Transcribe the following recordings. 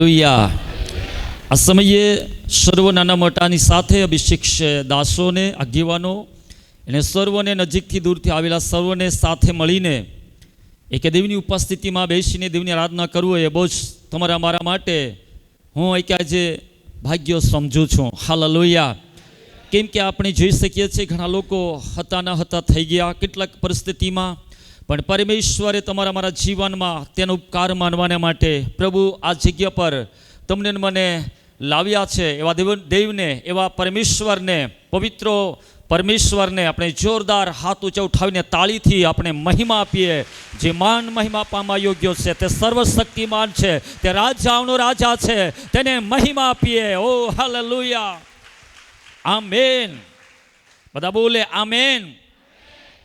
Hallelujah. આ સમયે સર્વ નાના મોટાની સાથે અભિષેક દાસોને, આગેવાનો અને સર્વને નજીકથી દૂરથી આવેલા સર્વને સાથે મળીને એક દેવની ઉપસ્થિતિમાં બેસીને દેવની આરાધના કરવું એ બહુ જ તમારા મારા માટે હું એક આજે ભાગ્ય સમજું છું. હાલેલુયા. કેમ કે આપણે જોઈ શકીએ છીએ ઘણા લોકો હતા ન હતા થઈ ગયા કેટલાક પરિસ્થિતિમાં, પણ પરમેશ્વરે તમારા મારા જીવનમાં તેનો ઉપકાર માનવાને માટે પ્રભુ આ જગ્યા પર તમને મને લાવ્યા છે. એવા દેવને, એવા પરમેશ્વરને, પવિત્ર પરમેશ્વરને આપણે જોરદાર હાથ ઊંચા ઉઠાવીને તાળીથી આપણે મહિમા આપીએ. જે માન મહિમા પામવા યોગ્ય છે, તે સર્વશક્તિમાન છે, તે રાજાઓનો રાજા છે, તેને મહિમા આપીએ. ઓ હાલેલુયા, આમેન. બધા બોલે આમેન.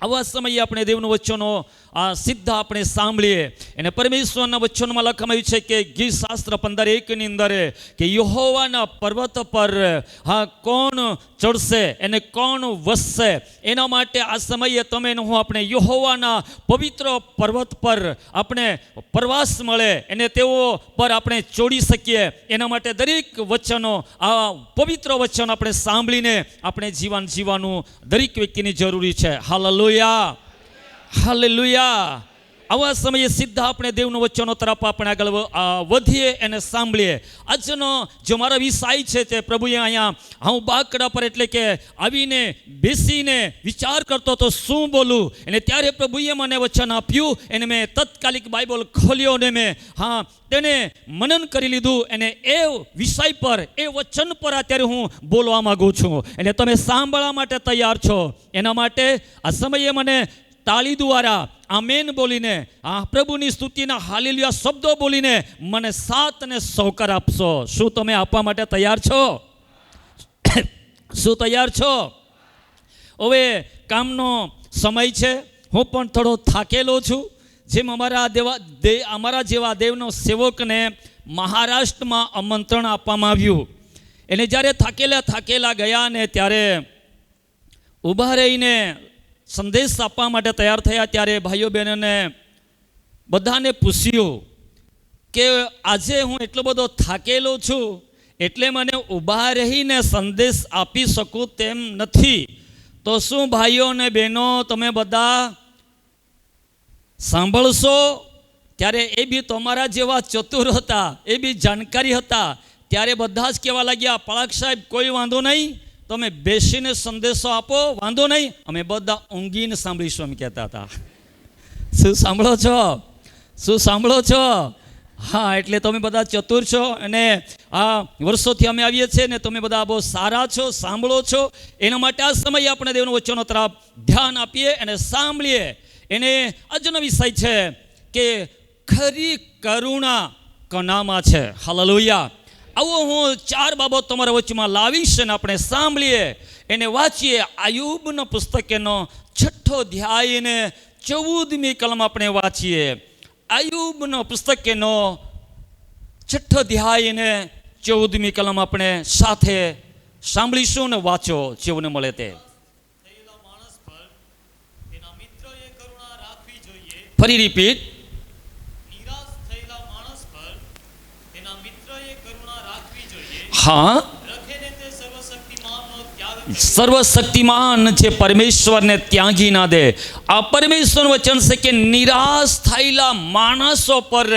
આવા સમયે આપણે દેવનું વચનો આ સીધા આપણે સાંભળીએ. અને પરમેશ્વરના વચનમાં લખવામાં આવ્યું છે કે ગીત શાસ્ત્ર 15:1 અંદર કે યહોવાના પર્વત પર કોણ ચડશે એને કોણ વસશે. એના માટે આ સમયે તમે હું આપણે યહોવાના પવિત્ર પર્વત પર આપણે પ્રવાસ મળે અને તેઓ પર આપણે ચોડી શકીએ. એના માટે દરેક વચનો, આ પવિત્ર વચન આપણે સાંભળીને આપણે જીવન જીવવાનું દરેક વ્યક્તિની જરૂરી છે. Hallelujah, hallelujah. આવા સમયે સીધા આપણે દેવનું વચનો તરફ આપણે આગળ વધીએ અને સાંભળીએ. આજનો જો મારો વિષય છે તે પ્રભુએ અહીંયા હું બાકડા પર એટલે કે આવીને બેસીને વિચાર કરતો તો શું બોલું, અને ત્યારે પ્રભુએ મને વચન આપ્યું અને મેં તત્કાલિક બાઇબલ ખોલ્યો અને મેં તેને મનન કરી લીધું અને એ વિષય પર, એ વચન પર અત્યારે હું બોલવા માગું છું. અને તમે સાંભળવા માટે તૈયાર છો. એના માટે આ સમયે મને તાળી દ્વારા આમેન બોલીને આ પ્રભુની સ્તુતિના હાલેલુયા શબ્દો બોલીને મને સાથ અને સહકાર આપશો. શું તમે આપવા માટે તૈયાર છો? શું તૈયાર છો? હવે કામનો સમય છે, હું પણ થોડો થાકેલો છું. જેમ અમારા જેવા દેવનો સેવકને મહારાષ્ટ્રમાં આમંત્રણ આપવામાં આવ્યું, એને જ્યારે થાકેલા ગયા ને ત્યારે ઊભા રહીને સંદેશ આપવા માટે તૈયાર થયા, ત્યારે ભાઈઓ બહેનોને બધાને પૂછ્યું કે આજે હું એટલો બધો થાકેલો છું એટલે મને ઊભા રહીને સંદેશ આપી શકું તેમ નથી. તો શું ભાઈઓ અને બહેનો તમે બધા સાંભળશો? ત્યારે એ બી તમારા જેવા ચતુર હતા, એ બી જાણકારી હતા. ત્યારે બધા જ કહેવા લાગ્યા, પળાક સાહેબ કોઈ વાંધો નહીં, તમે બેસીને સંદેશો આપો, વાંધો નહીં, અમે બધા ઊંઘીને સાંભળીશું એમ કહેતા હતા. શું સાંભળો છો? શું સાંભળો છો? હા, એટલે તમે બધા ચતુર છો અને આ વર્ષોથી અમે આવીએ છીએ ને તમે બધા બહુ સારા છો, સાંભળો છો. એના માટે આ સમયે આપણે દેવનું વચનો તરફ ધ્યાન આપીએ અને સાંભળીએ. એને આજનો વિષય છે કે ખરી કરુણા કોનામાં છે. હાલેલુયા. આવો હું 4 બાબત તમારા વચમાં લાવીશ અને આપણે સાંભળીએ, એને વાંચીએ. આયુબના પુસ્તકેનો 6 અધ્યાય ને 14મી કલમ આપણે વાંચીએ. આયુબનો પુસ્તકેનો 6 અધ્યાય ને 14મી કલમ આપણે સાથે સાંભળીશું ને વાંચો જેઓને મળે તે. ફરી રિપીટ. હા, સર્વશક્તિમાન જે પરમેશ્વરને ત્યાગી ના દે. આ પરમેશ્વરનું વચન છે કે નિરાશ થયેલા માણસો પર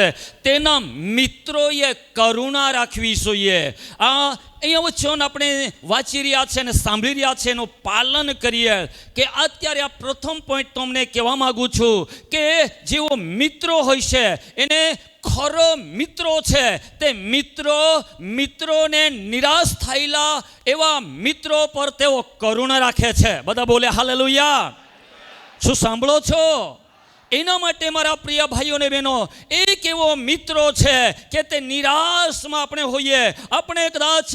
તેના મિત્રોએ કરુણા રાખવી જોઈએ. અહીંયા વચન આપણે વાંચી રહ્યા છે અને સાંભળી રહ્યા છે, એનું પાલન કરીએ. કે અત્યારે આ પ્રથમ પોઈન્ટ તમને કહેવા માગું છું કે જેઓ મિત્રો હોય છે એને ખરો મિત્રો છે તે મિત્રોને નિરાશ થયેલા એવા મિત્રો પર તેઓ કરુણા રાખે છે. બધા બોલે હાલેલુયા. શું સાંભળો છો? એના માટે મારા પ્રિય ભાઈઓ અને બહેનો, એક એવો મિત્રો છે કે તે નિરાશમાં આપણે હોઈએ, આપણે કદાચ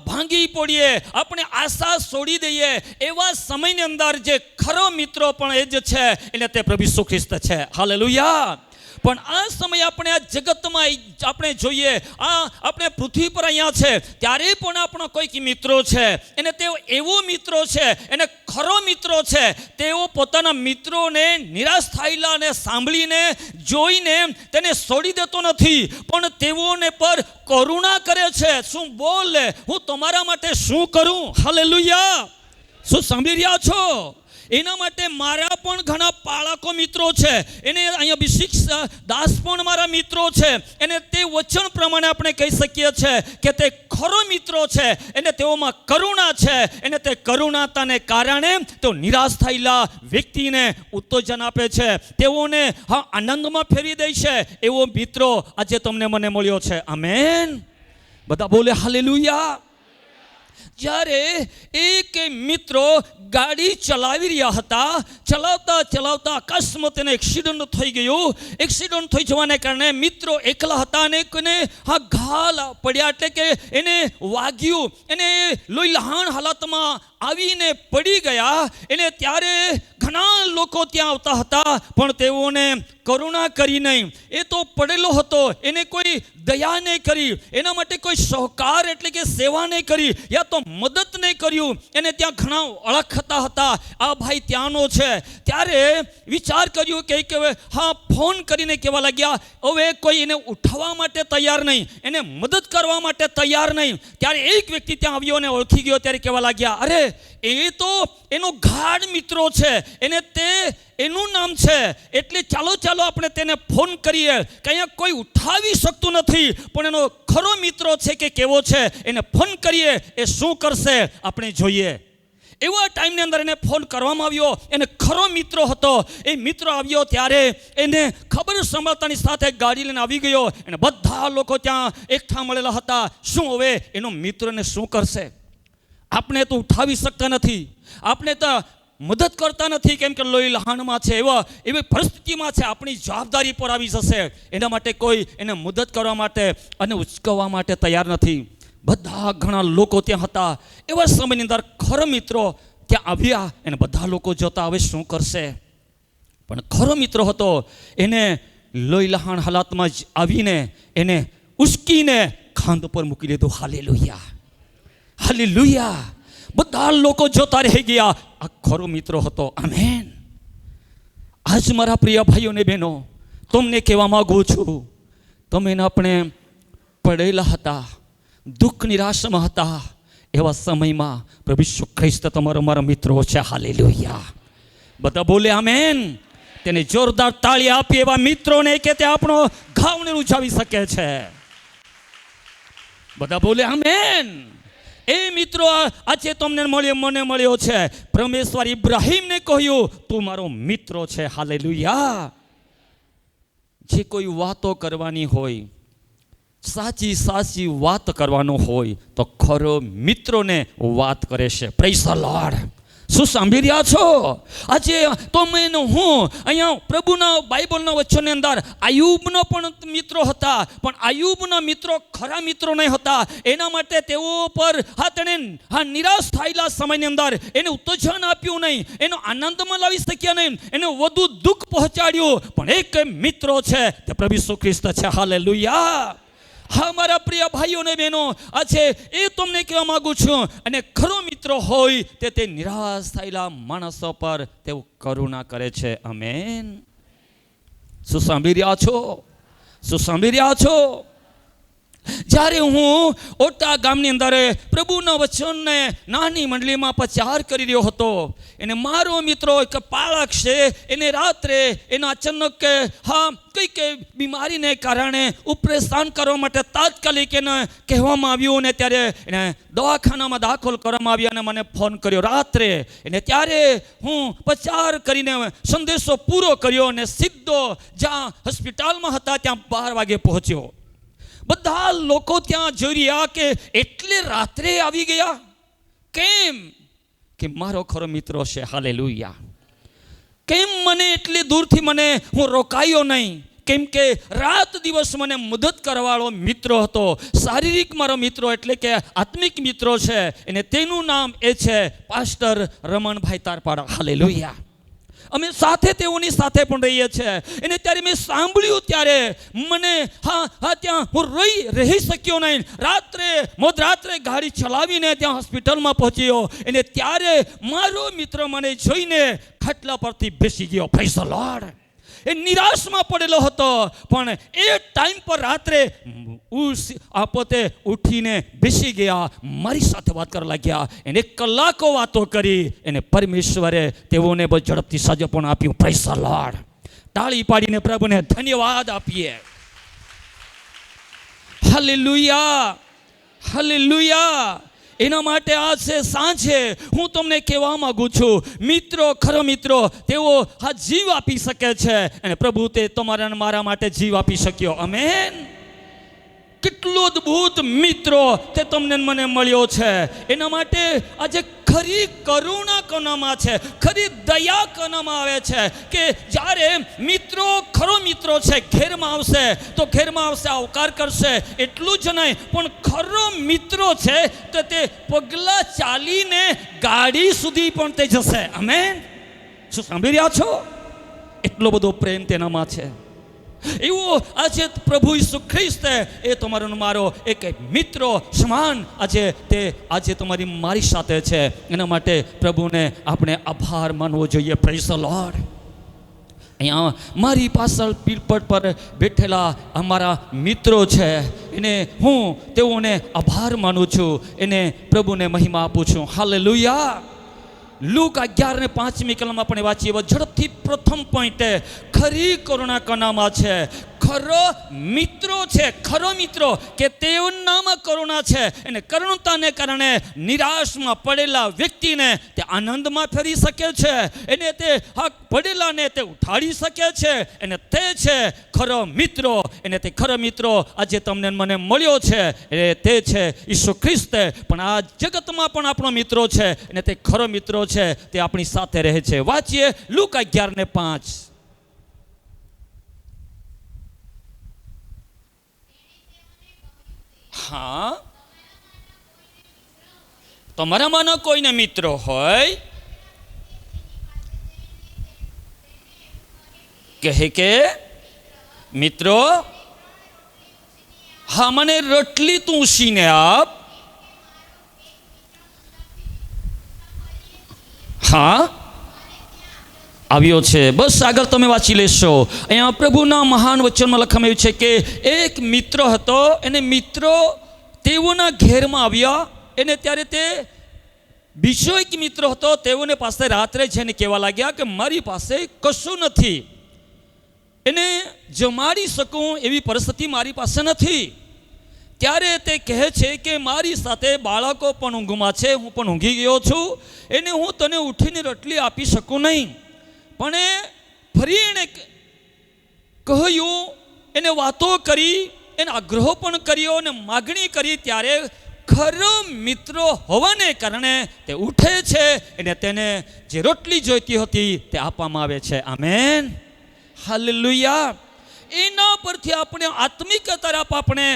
ભાંગી પડીએ, આપણે આશા છોડી દઈએ, એવા સમયની અંદર જે ખરો મિત્રો પણ એ જ છે, એટલે તે પ્રભુ ઈસુ ખ્રિસ્ત છે. હાલેલુયા. પણ આ સમયે આપણે આ જગતમાં આપણે જોઈએ, આ આપણે પૃથ્વી પર અહીંયા છે ત્યારે પણ આપણો કોઈક મિત્રો છે, અને તેઓ એવો મિત્રો છે, એને ખરો મિત્રો છે, તેઓ પોતાના મિત્રોને નિરાશ થયેલા અને સાંભળીને જોઈને તેને છોડી દેતો નથી, પણ તેઓને પર કરુણા કરે છે. શું બોલે, હું તમારા માટે શું કરું? હાલેલુયા. શું સાંભળી રહ્યા છો? એના માટે મારા પણ ઘણા પાળકો મિત્રો છે, એને અહીંયા અભિષેક દાસ પણ મારા મિત્રો છે, અને તે વચન પ્રમાણે આપણે કહી શકીએ છીએ કે તે ખરો મિત્રો છે, અને તેઓમાં કરુણા છે, અને તે કરુણાતાને કારણે તેઓ નિરાશ થયેલા વ્યક્તિને ઉત્તેજન આપે છે, તેઓને આનંદમાં ફેરવી દે છે. એવો મિત્રો આજે તમને મને મળ્યો છે. આમેન. બધા બોલે હાલેલુયા. જ્યારે એક મિત્રો ગાડી ચલાવી રહ્યા હતા, ચલાવતા ચલાવતા અકસ્માત તેને એક્સિડન્ટ થઈ ગયું. એક્સિડન્ટ થઈ જવાને કારણે મિત્રો એકલા હતા, અને કોઈને ઘા પડ્યા, એટલે કે એને વાગ્યું, એને લોહી લહાણ હાલતમાં આવીને પડી ગયા. એને ત્યારે ઘણા લોકો ત્યાં આવતા હતા, પણ તેઓને કરુણા કરી નહીં. એ તો પડેલો હતો, એને કોઈ દયા નહીં કરી, એના માટે કોઈ સહકાર એટલે કે સેવા નહીં કરી, યા તો મદદ નહીં કર્યું. એને ત્યાં ઘણા ઓળખતા હતા, આ ભાઈ ત્યાંનો છે. ત્યારે વિચાર કર્યું કે હા, ફોન કરીને કહેવા લાગ્યા, હવે કોઈ એને ઉઠાવવા માટે તૈયાર નહીં, એને મદદ કરવા માટે તૈયાર નહીં. ત્યારે એક વ્યક્તિ ત્યાં આવ્યો અને ઓળખી ગયો. ત્યારે કહેવા લાગ્યા, અરે એ તો એનો ગાઢ મિત્રો છે, એને તે એનું નામ છે, એટલે ચાલો ચાલો આપણે તેને ફોન કરીએ. કે અહીંયા કોઈ ઉઠાવી શકતું નથી, પણ એનો ખરો મિત્રો છે કે કેવો છે, એને ફોન કરીએ, એ શું કરશે આપણે જોઈએ. એવા ટાઈમની અંદર એને ફોન કરવામાં આવ્યો. એને ખરો મિત્રો હતો. એ મિત્રો આવ્યો ત્યારે એને ખબર સંભાળતાની સાથે ગાડી લઈને આવી ગયો, અને બધા લોકો ત્યાં એકઠા મળેલા હતા. શું હવે એનો મિત્રને શું કરશે? આપણે તો ઉઠાવી શકતા નથી, આપણે તો મદદ કરતા નથી, કેમ કે લોહી લહાણમાં છે, એવી પરિસ્થિતિમાં છે, આપણી જવાબદારી પર આવી જશે. એના માટે કોઈ એને મદદ કરવા માટે અને ઉચકવા માટે તૈયાર નથી. બધા ઘણા લોકો ત્યાં હતા. એવા સમયની અંદર ખરો મિત્રો ત્યાં આવ્યા, અને બધા લોકો જોતા હવે શું કરશે. પણ ખરો મિત્રો હતો, એને લોહી લહાણ હાલતમાં જ આવીને એને ઉચકીને ખાંદ પર મૂકી લીધું. Hallelujah, hallelujah. બધા લોકો જોતા રહી ગયા. આ ખરો મિત્રો હતો. આમેન. આજ મારા પ્રિય ભાઈઓ ને બહેનો, તમને કહેવા માંગુ છું, તમે આપણે પડેલા હતા, દુઃખ નિરાશામાં હતા, એવા સમયમાં પ્રભુ ઈસુ ખ્રિસ્ત તમારો મારો મિત્રો છે. હાલેલુયા. બધા બોલે આમેન. તેને જોરદાર તાળી આપી એવા મિત્રોને કે તે આપણો ઘાવને રૂઝાવી શકે છે. બધા બોલે આમેન. એ મિત્રો આજે તમને મને મળ્યો છે. પરમેશ્વર ઇબ્રાહીમને કહ્યું, તું મારો મિત્રો છે. હાલેલુયા. જે કોઈ વાતો કરવાની હોય, સાચી વાત કરવાનું હોય, તો ખરો મિત્રોને વાત કરે છે. Praise the lord. શું સાંભળી રહ્યા છો? આજે તો હું અહીંયા પ્રભુના બાઇબલના વચનની અંદર આયુબનો પણ મિત્રો હતા, પણ આયુબના મિત્રો ખરા મિત્રો નહીં હતા. એના માટે તેઓ પર તેણે નિરાશ થયેલા સમયની અંદર એને ઉત્તેજન આપ્યું નહીં, એનો આનંદમાં લાવી શક્યા નહીં, એને વધુ દુઃખ પહોંચાડ્યું. પણ એક મિત્રો છે, તે પ્રભુ ઈસુ ખ્રિસ્ત છે. હાલેલુયા. હા મારા પ્રિય ભાઈઓ ને બહેનો, આજે એ તમને કહેવા માંગુ છું, અને ખરો મિત્રો હોય તે નિરાશ થયેલા માણસો પર તેઓ કરુણા કરે છે. આમેન. શું સાંભળી રહ્યા છો? શું સાંભળી રહ્યા છો? જ્યારે હું ઓટા ગામની અંદર પ્રભુના વચનને નાની મંડળીમાં પ્રચાર કરી રહ્યો હતો, એને મારો મિત્રો એક પાળક છે, એને રાત્રે એના અચાનક કંઈક બીમારીને કારણે ઓપરેશન કરવા માટે તાત્કાલિક એને કહેવામાં આવ્યું, અને ત્યારે એને દવાખાનામાં દાખલ કરવામાં આવ્યા, અને મને ફોન કર્યો રાત્રે. અને ત્યારે હું પ્રચાર કરીને સંદેશો પૂરો કર્યો, અને સીધો જ્યાં હોસ્પિટલમાં હતા ત્યાં 12 વાગે પહોંચ્યો. બધા લોકો ત્યાં જોઈ રહ્યા કે એટલે રાત્રે આવી ગયા. કેમ? કે મારો ખરો મિત્રો છે. હાલેલુયા. કેમ મને એટલી દૂરથી હું રોકાયો નહીં? કેમ કે રાત દિવસ મને મદદ કરવાવાળો મિત્રો હતો. શારીરિક મારો મિત્રો એટલે કે આત્મિક મિત્રો છે, અને તેનું નામ એ છે પાસ્ટર રમણભાઈ તારપાડા. હાલેલુયા. અમે સાથે તેઓની સાથે પણ રહીએ છીએ. અને ત્યારે મેં સાંભળ્યું ત્યારે મને ત્યાં હું રહી શક્યો નહીં. મોડરાત્રે ગાડી ચલાવીને ત્યાં હોસ્પિટલમાં પહોંચ્યો. અને ત્યારે મારો મિત્ર મને જોઈને ખાટલા પરથી બેસી ગયો. Praise the lord. એ નિરાશમાં પડેલો હતો, પણ એ ટાઈમ પર રાત્રે પોતે ઉઠીને બેસી ગયા, મારી સાથે વાત કરવા લાગ્યા. એને કલાકો વાતો કરી. એને પરમેશ્વરે તેઓને બહુ ઝડપથી સજો પણ આપ્યું. Praise the lord. તાળી પાડીને પ્રભુને ધન્યવાદ આપીએ. Hallelujah, hallelujah. એના માટે આજે સાંજે હું તમને કહેવા માંગુ છું, મિત્રો, ખરો મિત્રો, તેઓ આ જીવ આપી શકે છે. અને પ્રભુ તે તમારા મારા માટે જીવ આપી શક્યો. આમેન. કેટલો અદ્ભુત મિત્રો તે તમને મને મળ્યો છે. એના માટે આજે ખરી કરુણા કોનામાં છે, ખરી દયા કોનામાં આવે છે કે જ્યારે મિત્રો, ખરો મિત્રો છે, ઘેરમાં આવશે તો ઘેરમાં આવશે, આવકાર કરશે. એટલું જ નહીં, પણ ખરો મિત્રો છે તો તે પગલાં ચાલીને ગાડી સુધી પણ તે જશે. આમેન. શું સાંભળી રહ્યા છો? એટલો બધો પ્રેમ તેનામાં છે. એવો આજે પ્રભુ ઈસુ ખ્રિસ્ત એ તમારો મારો એક મિત્રો સમાન આજે તમારી મારી સાથે છે. એના માટે પ્રભુને આપણે આભાર માનવો જોઈએ. Praise the lord. અહીંયા મારી પાછળ પીપળ પર બેઠેલા અમારા મિત્રો છે, એને હું તેઓને આભાર માનું છું. એને પ્રભુને મહિમા આપું છું. હાલેલુયા. લુક 11:5 કલમમાં આપણે વાંચીએ. ઝડપથી પ્રથમ પોઈન્ટ, ખરી કરુણા કોનામાં છે? ખરો મિત્રો છે. ખરો મિત્રો કે તેઓનામાં કરુણા છે. અને કરુણતાને કારણે નિરાશમાં પડેલા વ્યક્તિને તે આનંદમાં ફેરી શકે છે. એને તે પડેલાને તે ઉઠાડી શકે છે. અને તે છે ખરો મિત્રો. એને તે ખરો મિત્રો આજે તમને મને મળ્યો છે. એ તે છે ઈસુ ખ્રિસ્ત. પણ આ જગતમાં પણ આપણો મિત્રો છે. અને તે ખરો મિત્રો છે, તે આપણી સાથે રહે છે. વાંચીએ લુક 11:5. હા, તમારામાંનો કોઈને મિત્રો હોય કહે કે મિત્રો, હા, મને રોટલી તું ઉસીને આપ. હા, આવ્યો છે. બસ આગળ તમે વાંચી લેશો. અહીંયા પ્રભુના મહાન વચનમાં લખવામાં આવ્યું છે કે એક મિત્ર હતો. એને મિત્રો તેઓના ઘેરમાં આવ્યા. એને ત્યારે તે બીજો એક મિત્ર હતો. તેઓને પાસે રાત્રે જઈને કહેવા લાગ્યા કે મારી પાસે કશું નથી, એને જમાડી શકું એવી પરિસ્થિતિ મારી પાસે નથી. ત્યારે તે કહે છે કે મારી સાથે બાળકો પણ ઊંઘમાં છે, હું પણ ઊંઘી ગયો છું. એને હું તને ઉઠીને રોટલી આપી શકું નહીં. પણ ફરી એણે કહ્યું, એને વાતો કરી, એને આગ્રહ પણ કર્યો અને માગણી કરી. ત્યારે ખરો મિત્રો હોવાને કારણે તે ઉઠે છે અને તેને જે રોટલી જોઈતી હતી તે આપવામાં આવે છે. આમેન. હાલેલુયા. એના પરથી આપણે આત્મિક તરફ આપણે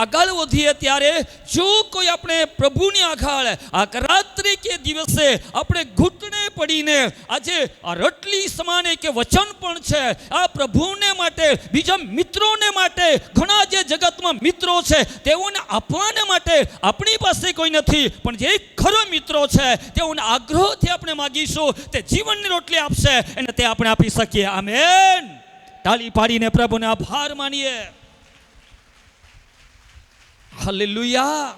આગળ વધીએ. ત્યારે જો કોઈ આપણે પ્રભુની આગળ આ રાત્રિ કે દિવસે આપણે ઘૂંટણે પડીને આજે આ રોટલી સમાને કે વચન પણ છે આ પ્રભુને માટે, બીજા મિત્રોને માટે, ઘણા જે જગતમાં મિત્રો છે તેઓને આપવાને માટે આપણી પાસે કોઈ નથી, પણ જે ખરો મિત્રો છે તેઓને આગ્રહથી આપણે માગીશું, તે જીવનની રોટલી આપશે અને તે આપણે આપી શકીએ. આમેન. તાળી પાડીને પ્રભુને આભાર માનીએ. હાલેલુયા.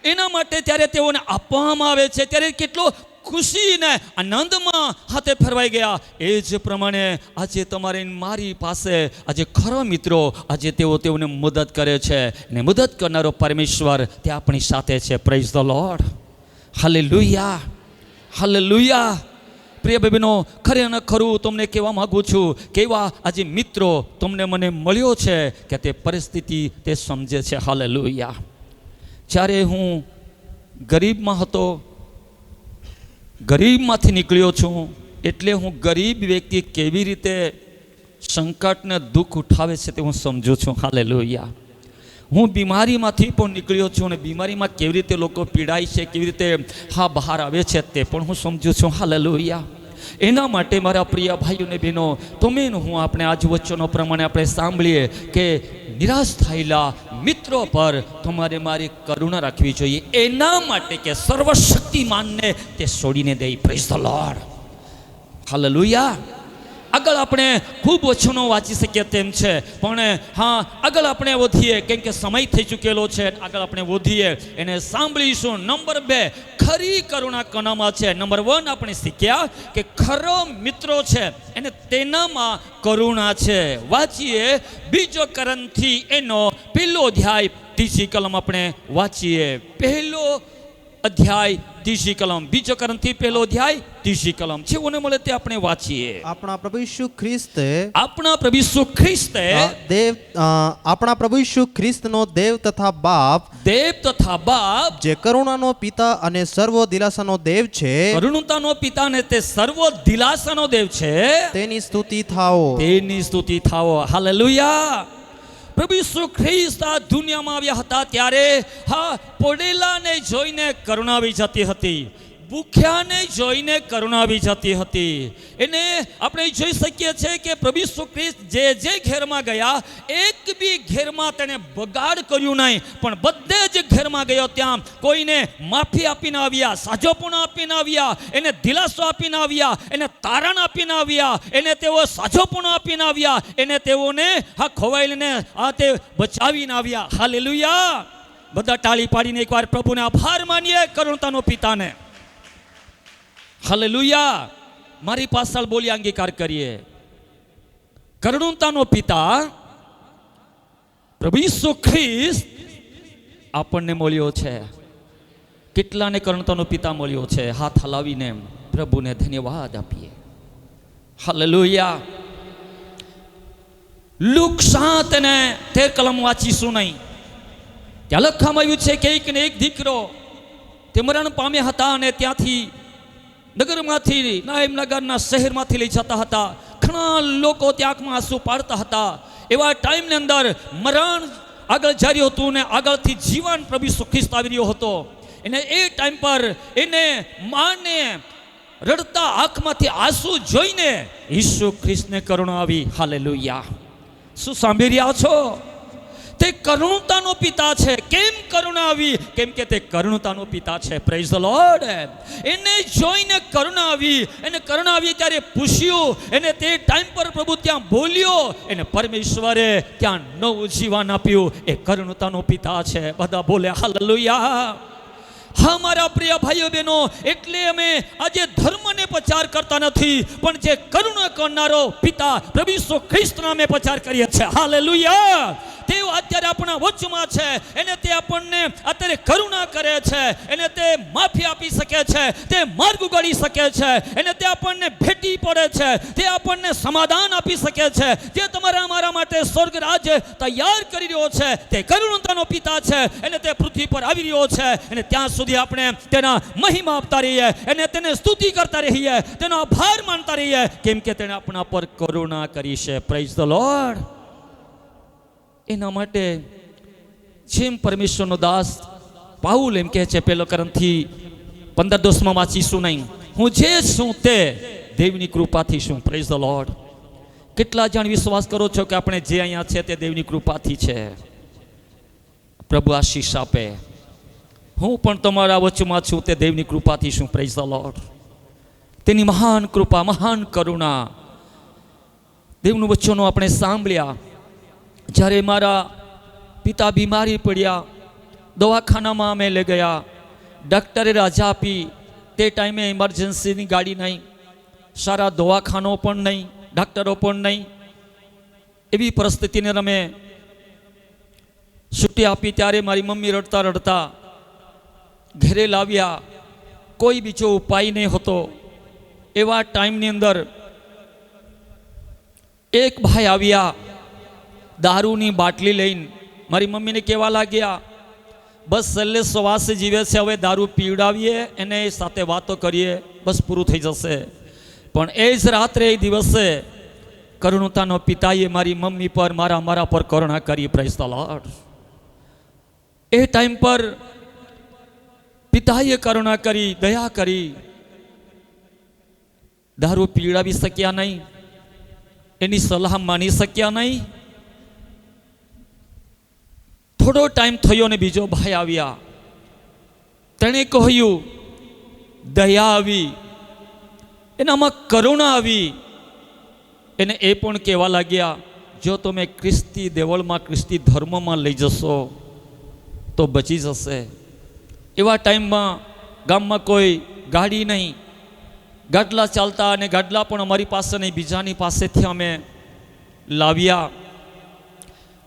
એના માટે ત્યારે તેઓને આપવામાં આવે છે ત્યારે કેટલો ખુશીને આનંદમાં હાથે ફરવાઈ ગયા. એ જ પ્રમાણે આજે તમારે મારી પાસે આજે ખરો મિત્રો આજે તેઓને મદદ કરે છે અને મદદ કરનારો પરમેશ્વર તે આપણી સાથે છે. Praise the lord. Hallelujah, hallelujah. પ્રિય બહેનો, ખરે અને ખરું તમને કહેવા માગું છું કે એવા આજે મિત્રો તમને મને મળ્યો છે કે તે પરિસ્થિતિ તે સમજે છે. હાલેલુયા. જ્યારે હું ગરીબમાં હતો, ગરીબમાંથી નીકળ્યો છું, એટલે હું ગરીબ વ્યક્તિ કેવી રીતે સંકટને દુઃખ ઉઠાવે છે તે હું સમજું છું. હાલેલુયા. હું બીમારીમાંથી પણ નીકળ્યો છું અને બીમારીમાં કેવી રીતે લોકો પીડાય છે, કેવી રીતે બહાર આવે છે તે પણ હું સમજું છું. હાલેલુયા. એના માટે મારા પ્રિય ભાઈઓ ને બહેનો, તમે ને હું આપણે આજ વચનો પ્રમાણે આપણે સાંભળીએ કે નિરાશ થયેલા મિત્રો પર તમારે મારી કરુણા રાખવી જોઈએ, એના માટે કે સર્વશક્તિમાનને તે છોડીને દે. Praise the lord, hallelujah. આગળ આપણે ખૂબ વચનો વાંચી શકીએ તેમ છે, પણ હા આગળ આપણે વધીએ કેમ કે સમય થઈ ચૂકેલો છે. આગળ આપણે વધીએ એને સાંભળીશું. નંબર 2, ખરી કરુણા કોનામાં છે. નંબર 1 આપણે શીખ્યા કે ખરો મિત્રો છે એને તેનામાં કરુણા છે. વાંચીએ 2 કોરિન્થી એનો 1લો અધ્યાય 3જી કલમ આપણે વાંચીએ. 1લો અધ્યાય 3જી કલમ, 2 કોરિન્થી 1લો અધ્યાય 3જી કલમ છે. ઓને મળે તે આપણે વાંચીએ. આપણા પ્રભુ ઈસુ ખ્રિસ્તનો દેવ તથા બાપ, જે કરુણાનો પિતા અને સર્વ દિલાસાનો દેવ છે, કરુણતાનો પિતા ને તે સર્વ દિલાસાનો દેવ છે, તેની સ્તુતિ થાઓ, તેની સ્તુતિ થાઓ. હાલેલુયા. પ્રભુ ઈસુ ખ્રિસ્ત આ દુનિયામાં આવ્યા હતા ત્યારે હા પડેલાને જોઈને કરુણા આવી જતી હતી, ભૂખ્યાને જોઈને કરુણા આવી જતી હતી. એને આપણે જોઈ શકીએ છીએ કે પ્રભુ ઈસુ ખ્રિસ્ત જે ઘેરમાં ગયા, એક બી ઘેરમાં તેને બગાડ કર્યું નહીં, પણ બધે જ ઘેરમાં ગયો ત્યાં કોઈને માફી આપીને આવ્યા, સાજોપણું આપીને આવ્યા, એને દિલાસો આપીને આવ્યા, એને તારણ આપીને આવ્યા, એને તેઓ સાજોપણું આપીને આવ્યા, એને તેઓને હા ખોવાયેલીને આ તે બચાવીને આવ્યા. હાલેલુયા. બધા તાળી પાડીને એકવાર પ્રભુને આભાર માનીએ, કરુણતાનો પિતાને. હાલેલુયા. મારી પાછળ બોલી અંગીકાર કરીએ. કરુણતાનો પિતા પ્રભુ ઈસુ ખ્રિસ્ત આપણને મળ્યો છે. કેટલાને કરુણતાનો પિતા મળ્યો છે? હાથ હલાવીને પ્રભુને ધન્યવાદ આપીએ. હાલેલુયા. લુક 7 અને 13 કલમ વાંચીશું નહીં. ત્યાં લખવામાં આવ્યું છે કે એક ને એક દીકરો તે મરણ પામ્યા હતા અને ત્યાંથી નગરમાંથી નાઈમનગરના શહેરમાંથી લઈ જતા હતા. ઘણા લોકો ત્યાં આંખમાં આંસુ પાડતા હતા. એવા ટાઈમની અંદર મરણ આગળ જઈ રહ્યું હતું ને આગળથી જીવન પ્રભુ ઈસુ ખ્રિસ્ત આવી રહ્યો હતો. એને એ ટાઈમ પર એને માને રડતા આંખમાંથી આંસુ જોઈને ઈસુ ખ્રિસ્તને કરુણા આવી. હાલેલુયા. શું સાંભળી રહ્યા છો? તે કરુણતાનો પિતા છે. કેમ કરુણા આવી? કેમ કે તે કરુણતાનો પિતા છે. Praise the lord. એને જોઈને કરુણા આવી. એને કરુણા આવી ત્યારે પૂછ્યું, એને તે ટાઈમ પર પ્રભુ ત્યાં બોલ્યો, એને પરમેશ્વરે ત્યાં નવું જીવન આપ્યું. એ કરુણતાનો પિતા છે. બધા બોલે હાલેલુયા. હા મારા પ્રિય ભાઈઓ બહેનો, એટલે અમે આજે ધર્મને પ્રચાર કરતા નથી, પણ જે કરુણા કરનારો પિતા પ્રભુ ઈસુ ખ્રિસ્ત નામે પ્રચાર કરીએ છીએ. હાલેલુયા. તેઓ અત્યારે આપણા વચમાં છે. એને તે આપણને અત્યારે કરુણા કરે છે. એને તે માફી આપી શકે છે, તે માર્ગ ઉગાડી શકે છે, એને તે આપણને ભેટી પડે છે, તે આપણને સમાધાન આપી શકે છે. જે તમારા અમારા માટે સ્વર્ગ રાજ્ય તૈયાર કરી રહ્યો છે, તે કરુણતાનો પિતા છે. એને તે પૃથ્વી પર આવી રહ્યો છે. અને ત્યાં સુધી આપણે તેના મહિમા આપતા રહીએ, એને તેને સ્તુતિ કરતા રહીએ, તેનો આભાર માનતા રહીએ, કેમ કે તેણે આપણા પર કરુણા કરી છે. Praise the lord. એના માટે જેમ પરમેશ્વરનો દાસ પાઉલ એમ કહે છે, 1 કોરિન્થી 15:10 વાંચીશું નહીં, હું જે છું તે દેવની કૃપાથી છું. Praise the lord. કેટલા જણ વિશ્વાસ કરો છો કે આપણે જે અહીંયા છે તે દેવની કૃપાથી છે? પ્રભુ આશીષ આપે. હું પણ તમારા વચમાં છું તે દેવની કૃપાથી છું. Praise the lord. તેની મહાન કૃપા, મહાન કરુણા. દેવનું વચનો આપણે સાંભળ્યા. જ્યારે મારા પિતા બીમારી પડ્યા, દવાખાનામાં અમે લઈ ગયા, ડૉક્ટરે રજા આપી. તે ટાઈમે ઇમરજન્સીની ગાડી નહીં, સારા દવાખાનો પણ નહીં, ડૉક્ટરો પણ નહીં. એવી પરિસ્થિતિને અમે છૂટી આપી ત્યારે મારી મમ્મી રડતા રડતા ઘરે લાવ્યા. કોઈ બીજો ઉપાય નહીં હતો. એવા ટાઈમની અંદર એક ભાઈ આવ્યા, દારૂની બાટલી લઈને મારી મમ્મીને કહેવા લાગ્યા, બસ છેલ્લે શ્વાસે જીવે છે, હવે દારૂ પીવડાવીએ, એને સાથે વાતો કરીએ, બસ પૂરું થઈ જશે. પણ એ જ રાત્રે, એ દિવસે કરુણતાનો પિતાએ મારી મમ્મી પર, મારા પર કરુણા કરી. Praise the lord. A time પર પિતાએ કરુણા કરી, દયા કરી. દારૂ પીવડાવી શક્યા નહીં, એની સલાહ માની શક્યા નહીં. થોડો ટાઈમ થયો ને બીજો ભાઈ આવ્યા. તેણે કહ્યું, દયા આવી, એનામાં કરુણા આવી. એને એ પણ કહેવા લાગ્યા, જો તમે ખ્રિસ્તી દેવળમાં, ખ્રિસ્તી ધર્મમાં લઈ જશો તો બચી જશે. એવા ટાઈમમાં ગામમાં કોઈ ગાડી નહીં, ગાડલા ચાલતા, અને ગાડલા પણ અમારી પાસે નહીં, બીજાની પાસેથી અમે લાવ્યા.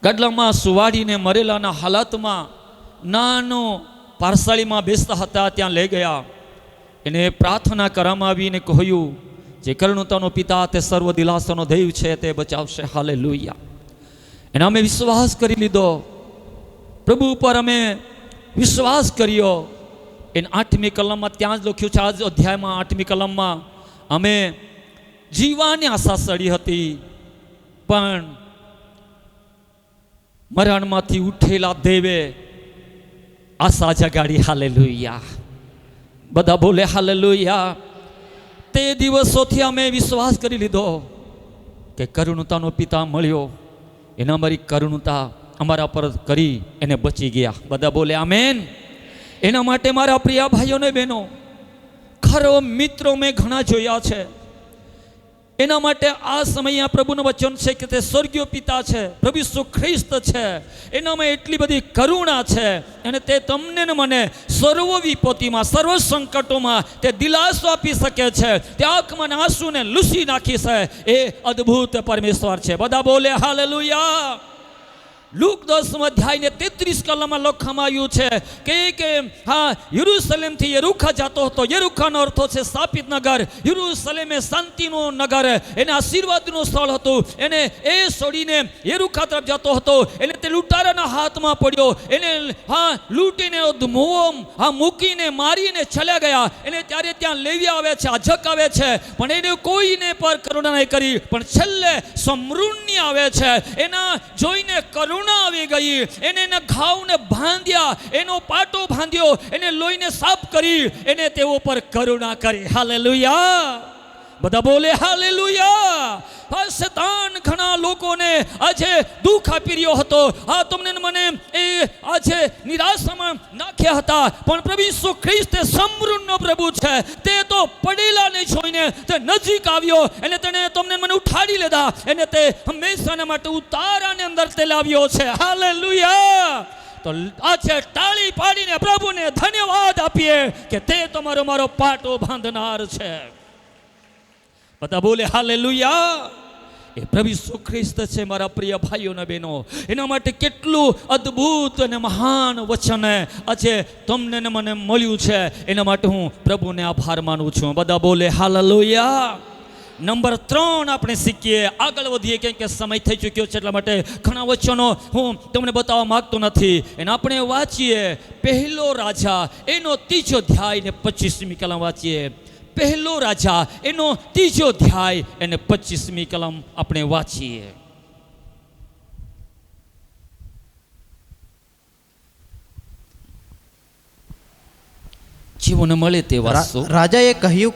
ગાડલામાં સુવાડીને મરેલાના હાલતમાં નાનો પારસાળીમાં બેસતા હતા, ત્યાં લઈ ગયા. એને પ્રાર્થના કરવામાં આવીને કહ્યું, જે કરુણતાનો પિતા, તે સર્વ દિલાસાનો દૈવ છે, તે બચાવશે. હાલેલુયા. એના અમે વિશ્વાસ કરી લીધો, પ્રભુ ઉપર અમે વિશ્વાસ કર્યો. એને 8મી કલમમાં ત્યાં જ લખ્યું છે, આ જ અધ્યાયમાં 8મી કલમમાં, અમે જીવવાની આશા સડી હતી, પણ મરણમાંથી ઉઠેલા દેવે આશા જગાડી. હાલેલુયા. બધા બોલે હાલેલુયા. તે દિવસોથી અમે વિશ્વાસ કરી લીધો કે કરુણતાનો પિતા મળ્યો, એને અમારી કરુણતા અમારા પર કરી, એને બચી ગયા. બધા બોલે આમેન. એના માટે મારા પ્રિય ભાઈઓ ને બહેનો, ખરો મિત્રો મેં ઘણા જોયા છે. એના માટે આ સમયે પ્રભુનું વચન છે કે તે સ્વર્ગીય પિતા છે, પ્રભુ ઈસુ ખ્રિસ્ત છે. એનામાં એટલી બધી કરુણા છે, અને તે તમને ને મને સર્વ વિપત્તિમાં, સર્વ સંકટોમાં તે દિલાસો આપી શકે છે. તે આંખમાં આંસુને લૂસી નાખી છે. એ અદ્ભુત પરમેશ્વર છે. બધા બોલે હાલેલુયા. લૂક 10 અધ્યાયને 33 કલમમાં લખવામાં આવ્યું છે કે હા, યરુશલેમથી યરુખા જતો હતો. યરુખાનો અર્થો છે સ્થાપિત નગર. યરુશલેમ એ શાંતિનું નગર, એને આશીર્વાદનું સ્થળ હતું. એને એ છોડીને યરુખા તરફ જતો હતો. એને તે લૂંટારાના હાથમાં પડ્યો. એને લૂંટીને મૂકીને મારીને ચલ્યા ગયા. એને ત્યારે ત્યાં લેવી આવે છે, આજક આવે છે, પણ એને કોઈને પર કરુણા નહીં કરી. પણ છેલ્લે સમૃદ્ધિ આવે છે. એના જોઈને કરુણા આવી ગઈ. એને એના ઘાવને બાંધ્યા, એનો પાટો બાંધ્યો, એને લોહીને સાફ કરી, એને તેઓ પર કરુણા કરી. હાલેલુયા. બધા બોલે હાલેલુયા. શેતાન ઘણા લોકોને આજે દુઃખ આપી રહ્યો હતો. આ તમને મને એ આજે નિરાશામાં નાખ્યા હતા, પણ પ્રભુ ઈસુ ખ્રિસ્ત સમૃદ્ધનો પ્રભુ છે. તે તો પડેલાને જોઈને તે નજીક આવ્યો, અને તેને તમને મને ઉઠાડી લીધા, અને તે હંમેશાના માટે ઉતારાને અંદર તે લાવ્યો છે. હાલેલુયા. તો આજે તાળી પાડીને પ્રભુને ધન્યવાદ આપીએ કે તે તમારો મારો પાટો બાંધનાર છે. બધા બોલે હાલેલુયા. એ પ્રભુ ઈસુ ખ્રિસ્ત છે મારા પ્રિય ભાઈઓ અને બહેનો. એના માટે કેટલું અદ્ભુત અને મહાન વચન આજે તમને ને મને મળ્યું છે. એના માટે હું પ્રભુને આભાર માનું છું. બધા બોલે હાલેલુયા. નંબર 3 આપણે શીખીએ, આગળ વધીએ, કેમ કે સમય થઈ ચૂક્યો છે, એટલા માટે ઘણા વચનો હું તમને બતાવવા માંગતો નથી. એને આપણે વાંચીએ પહેલો રાજા એનો 3 અધ્યાય ને 25મી કલમ વાંચીએ. પહેલો રાજા એનો 3 અધ્યાય અને 25મી કલમ આપણે વાંચીએ. જીવન મળે તે વાંચો. રાજાએ કહ્યું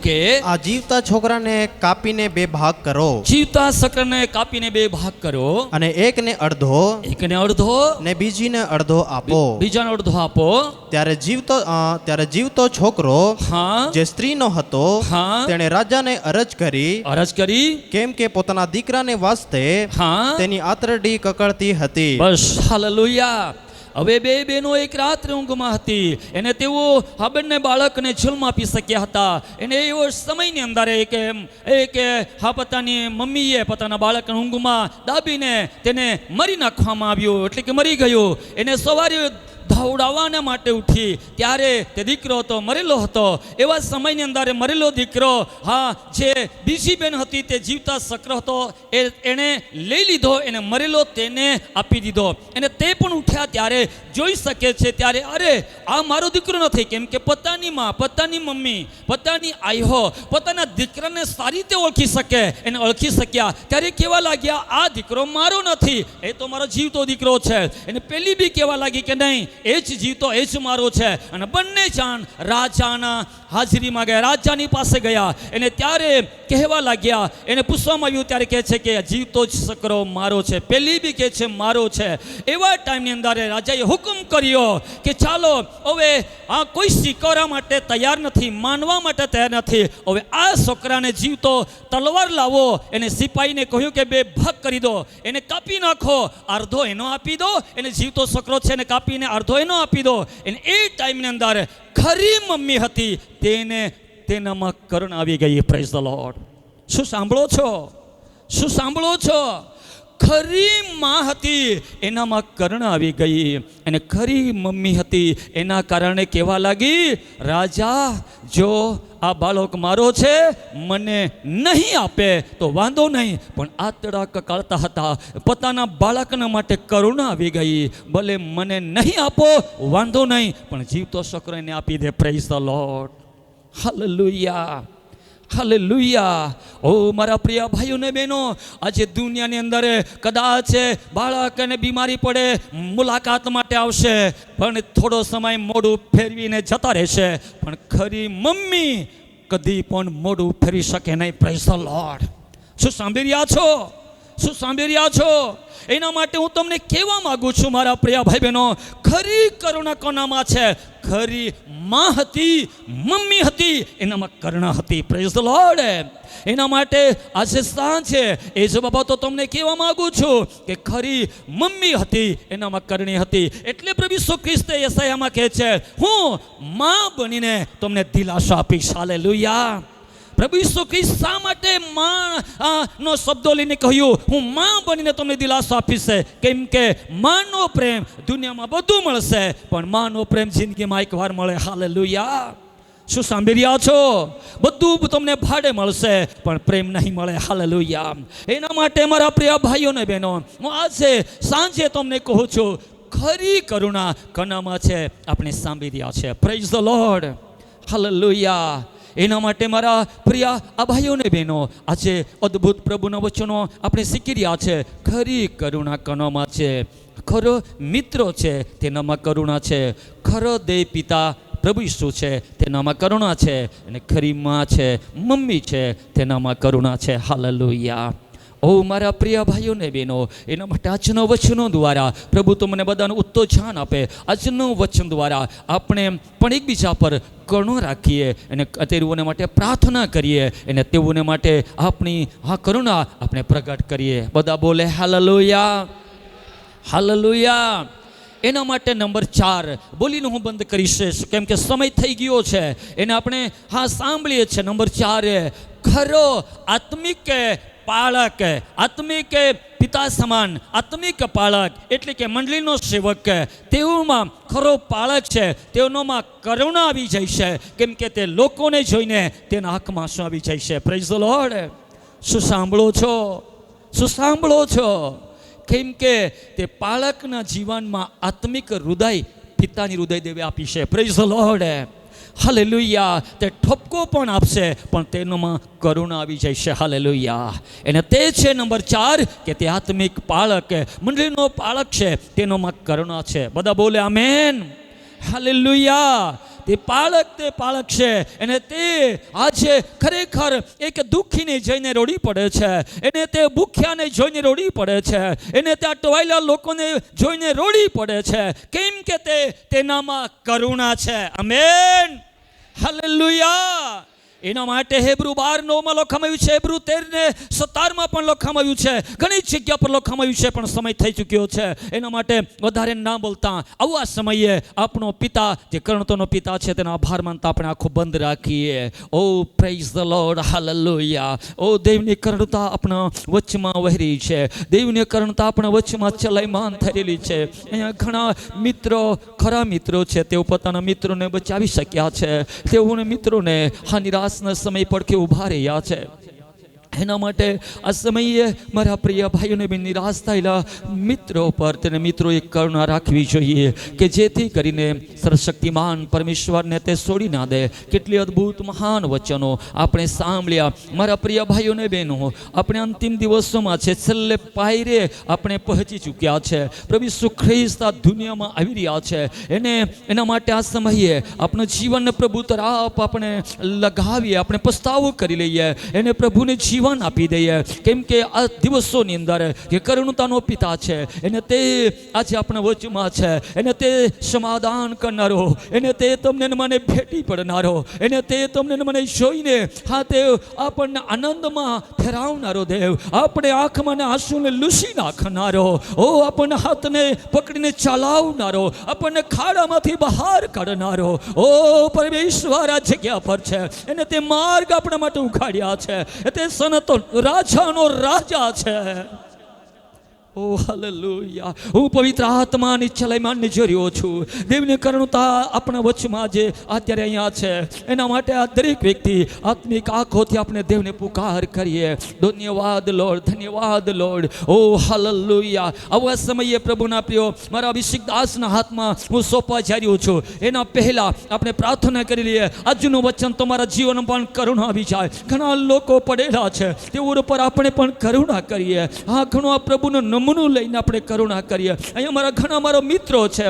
કે આ જીવતા છોકરાને કાપીને 2 ભાગ કરો. જીવતા છોકરાને કાપીને 2 ભાગ કરો, અને એકને અડધો ને બીજીને અડધો આપો. બીજાને અડધો આપો. ત્યારે જીવતો છોકરો જે સ્ત્રીનો હતો, તેણે રાજાને અરજ કરી, કેમ કે પોતાના દીકરાને વાસ્તે તેની આંતરડી કકળતી હતી. બસ હાલેલુયા. હવે 2 બહેનો એક રાત્રે ઊંઘમાં હતી. એને તેઓ આ બંને બાળકને જન્મ આપી શક્યા હતા. એને એવો સમયની અંદર કે પોતાની મમ્મીએ પોતાના બાળકને ઊંઘમાં દાબીને તેને મારી નાખવામાં આવ્યું, એટલે કે મરી ગયું. એને સવારે દોડાવવાના માટે ઉઠી, ત્યારે તે દીકરો તો મરેલો હતો. એવા સમયની અંદર મરેલો દીકરો, જે બીજી બેન હતી તે જીવતા શક્ર હતો, એણે લઈ લીધો, એને મરેલો તેને આપી દીધો. અને તે પણ ઉઠ્યા ત્યારે જોઈ શકે છે, ત્યારે અરે આ મારો દીકરો નથી, કેમ કે પોતાની માં, પોતાની મમ્મી, પોતાની આઈહો પોતાના દીકરાને સારી રીતે ઓળખી શકે. એને ઓળખી શક્યા ત્યારે કહેવા લાગ્યા, આ દીકરો મારો નથી, એ તો મારો જીવતો દીકરો છે. એને પેલી બી કહેવા લાગી કે નહીં, એ જ જીવતો એ જ મારો છે. અને બંને જાણ રાજાના હાજરીમાં ગયા, રાજાની પાસે ગયા. એને ત્યારે કહેવા લાગ્યા, એને પૂછવામાં આવ્યું ત્યારે કહે છે કે જીવતો જ સકરો મારો છે, પેલી બી કહે છે મારો છે. એવા ટાઈમની અંદર રાજાએ હુકમ કર્યો કે ચાલો હવે આ કોઈ સ્વીકારવા માટે તૈયાર નથી, માનવા માટે તૈયાર નથી. હવે આ છોકરાને જીવતો તલવાર લાવો. એને સિપાહીને કહ્યું કે બે ભાગ કરી દો, એને કાપી નાખો, અડધો એનો આપી દો, એને જીવતો છોકરો છે એને કાપીને અડધો એનો આપી દો. એને એ ટાઈમની અંદર ખરી મમ્મી હતી તેને તેનામાં કરુણ આવી ગઈ. Praise the lord. શું સાંભળો છો? શું સાંભળો છો? ખરી માં હતી એનામાં કરુણ આવી ગઈ. અને ખરી મમ્મી હતી એના કારણે કહેવા લાગી, રાજા જો આ બાળક મારો છે, મને નહીં આપે તો વાંધો નહીં, પણ આતડા કકાળતા હતા. પોતાના બાળકના માટે કરુણા આવી ગઈ. ભલે મને નહીં આપો વાંધો નહીં, પણ જીવતો છોકરો એને આપી દે. Praise the lord. Hallelujah, hallelujah. ઓ મારા પ્રિય ભાઈઓ ને બહેનો, આજે દુનિયાની અંદર કદાચ બાળકને બીમારી પડે, મુલાકાત માટે આવશે, પણ થોડો સમય મોઢું ફેરવીને જતા રહેશે, પણ ખરી મમ્મી કદી પણ મોઢું ફેરવી શકે નહીં. Praise the lord. શું સાંભળી રહ્યા છો? શું સાંભળી રહ્યા છો? એના માટે હું તમને કહેવા માંગુ છું મારા પ્રિય ભાઈ બહેનો, ખરી કરુણા કોનામાં છે? ખરી માં હતી, મમ્મી હતી, એનામાં કરુણા હતી. Praise the lord. એના માટે આજે સાંજે એ જ બાબતો તમને કહેવા માંગુ છું કે ખરી મમ્મી હતી એનામાં કરણી હતી. એટલે પ્રભુ ઈસુ ખ્રિસ્તે યશાયામાં કહે છે, હું માં બનીને તમને દિલાસો આપીશ. હાલેલુયા. પ્રભુ ઈસુ ખ્રિસ્ત શા માટે માં નો શબ્દો લઈને કહ્યું, હું માં બનીને તમને દિલાસો આપીશ? કેમ કે માનો પ્રેમ દુનિયામાં બધું મળશે, પણ માનો પ્રેમ જિંદગીમાં એકવાર મળે. હાલેલુયા. શું સાંભળી રહ્યા છો? બધું તમને ભાડે મળશે, પણ પ્રેમ નહીં મળે. હાલેલુયા. એના માટે મારા પ્રિય ભાઈઓ ને બહેનો, હું આજે સાંજે તમને કહું છું, ખરી કરુણા કોનામાં છે? આપણે સાંભળી રહ્યા છે. Praise the lord. હાલેલુયા. એના માટે મારા પ્રિય આ ભાઈઓ ને બહેનો, આજે અદ્ભુત પ્રભુના વચનો આપણે શીખી રહ્યા છે. ખરી કરુણા કોનામાં છે? ખરો મિત્રો છે તેનામાં કરુણા છે. ખરો દેવ પિતા પ્રભુ ઈસુ છે તેનામાં કરુણા છે. અને ખરી માં છે, મમ્મી છે, તેનામાં કરુણા છે. હાલેલુયા. ઓ મારા પ્રિય ભાઈઓ ને બહેનો, એના માટે આજના વચનો દ્વારા પ્રભુ તમને બધાનું ઉત્તોષાન આપે. આજનું વચન દ્વારા આપણે પણ એકબીજા પર કરુણા રાખીએ અને તેઓને માટે પ્રાર્થના કરીએ અને તેઓને માટે આપણી આ કરુણા આપણે પ્રગટ કરીએ. બધા બોલે હાલેલુયા, હાલેલુયા. એના માટે નંબર 4 બોલીને હું બંધ કરીશ, કેમ કે સમય થઈ ગયો છે. એને આપણે હા સાંભળીએ છીએ. નંબર 4, ખરો આત્મિક પાળક, આત્મિક પિતા સમાન આત્મિક પાળક એટલે કે મંડળીનો સેવક, તેઓમાં ખરો પાળક છે. તેઓમાં કરુણા આવી જાય છે, કેમ કે તે લોકોને જોઈને તેના આંખમાં આંસુ આવી જાય છે. Praise the lord. શું સાંભળો છો? શું સાંભળો છો? કેમ કે તે પાળકના જીવનમાં આત્મિક હૃદય પિતાની હૃદય દેવે આપી છે. Praise the lord. હાલેલુયા. તે ઠપકો પણ આપશે, પણ તેનામાં કરુણા આવી જાય છે. હાલેલુયા. અને તે છે નંબર 4 કે તે આત્મિક પાળક, મંડળીનો પાળક છે, તેનામાં કરુણા છે. બધા બોલે આમેન. હાલેલુયા. તે પાળક છે. અને તે આજે ખરેખર એક દુઃખીને જોઈને રોડી પડે છે, એને તે ભૂખ્યાને જોઈને રોડી પડે છે, એને તે અટવાયેલા લોકોને જોઈને રોડી પડે છે, કેમ કે તેનામાં કરુણા છે. આમેન. હાલેલુયા. એના માટે હેબ્રુ 12:9 લખવામાં આવ્યું છે, હેબ્રુ 13:17 પણ લખવામાં આવ્યું છે, ઘણી જગ્યા પર લખવામાં આવ્યું છે, પણ સમય થઈ ચૂક્યો છે. એના માટે વધારે ના બોલતા આવા સમયે આપણો પિતા જે કરુણાનો પિતા છે તેનો આભાર માનતા આપણે આંખો બંધ રાખીએ. ઓ પ્રેઝ ધ લોર્ડ. હાલેલુયા. ઓ દેવની કરુણતા આપણા વચમાં વહેરી છે, દેવની કરુણતા આપણા વચમાં ચલાયમાન થયેલી છે. અહીંયા ઘણા મિત્રો, ખરા મિત્રો છે, તેઓ પોતાના મિત્રોને બચાવી શક્યા છે. તેઓને મિત્રોને હા નિરાશના સમય પડખે ઊભા રહ્યા છે. એના માટે આ સમયે મારા પ્રિય ભાઈઓને બી નિરાશ થયેલા મિત્રો પર તેને મિત્રોએ કરુણા રાખવી જોઈએ કે જેથી કરીને સર્વશક્તિમાન પરમેશ્વરને તે છોડી ના દે. કેટલી અદ્ભુત મહાન વચનો આપણે સાંભળ્યા મારા પ્રિય ભાઈઓને બહેનો. આપણે અંતિમ દિવસોમાં છે, છેલ્લે પાયરે આપણે પહોંચી ચૂક્યા છે. પ્રભુ ઈસુ ખ્રિસ્ત આ દુનિયામાં આવી રહ્યા છે. એના માટે આ સમયે આપણું જીવન પ્રભુ તરફ આપણે લગાવીએ, આપણે પસ્તાવો કરી લઈએ, એને પ્રભુને જીવન આપી દઈએ. કેમ કે આ દિવસોની અંદર કે કરુણતાનો પિતા છે, એને તે આજે આપણા વચમાં છે, એને તે સમાધાન કરનારો, એને તે તમને મને ભેટી પડનારો, એને તે તમને મને જોઈને હા તે આપણને આનંદમાં ઠેરાવનારો દેવ, આપણે આંખમાં આંસુને લૂસી નાખનારો, ઓ આપણને હાથને પકડીને ચલાવનારો, આપણને ખાડામાંથી બહાર કાઢનારો, ઓ પરમેશ્વર આ જગ્યા પર છે. એને તે માર્ગ આપણા માટે ઉઘાડ્યા છે. તે તો રાજાનો રાજા છે. ઓ હાલેલુયા. હું પવિત્ર આત્માની ચલાયમાન જોઈ રહ્યો છું. દેવની કરુણતા આપણા વચમાં જે અત્યારે અહીંયા છે, એના માટે આ દરેક વ્યક્તિ આત્મિક આંખોથી આપણે દેવને પુકાર કરીએ. ધન્યવાદ લોર્ડ, ધન્યવાદ લોર્ડ. ઓ હાલેલુયા. આવા સમયે પ્રભુના પ્રિયો મારા અભિષેક દાસના હાથમાં હું સોંપવા જઈ રહ્યો છું. એના પહેલા આપણે પ્રાર્થના કરી લઈએ. આજનું વચન તમારા જીવનમાં પણ કરુણા આવી જાય. ઘણા લોકો પડેલા છે, તેઓ ઉપર આપણે પણ કરુણા કરીએ. હા, ઘણો આ પ્રભુનો નમૂનો લઈને આપણે કરુણા કરીએ. અહીંયા મારા ઘણા મારા મિત્રો છે,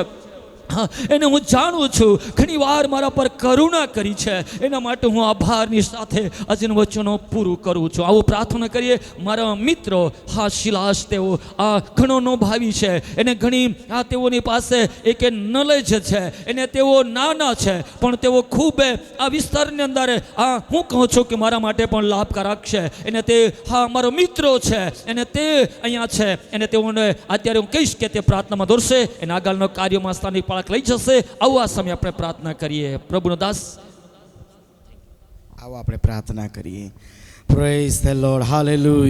હા, એને હું જાણું છું, ઘણી વાર મારા પર કરુણા કરી છે. એના માટે હું આભારની સાથે આજનું વચનો પૂરું કરું છું. આવું પ્રાર્થના કરીએ. મારા મિત્રો હા શિલાસ, તેઓ આ ઘણો નોભાવી છે, એને ઘણી આ તેઓની પાસે એક નોલેજ છે, એને તેઓ નાના છે પણ તેઓ ખૂબ આ વિસ્તારની અંદર આ હું કહું છું કે મારા માટે પણ લાભકારક છે. એને તે હા મારો મિત્રો છે, એને તે અહીંયા છે, એને તેઓને અત્યારે હું કહીશ કે તે પ્રાર્થનામાં દોરશે, એના આગળનો કાર્યોમાં સ્થાનિક લઈ જશે. આવો આ સમય આપણે પ્રાર્થના કરીએ. પ્રભુનો દાસ, આવો આપણે પ્રાર્થના કરીએ. Praise the lord. હાલેલુયા.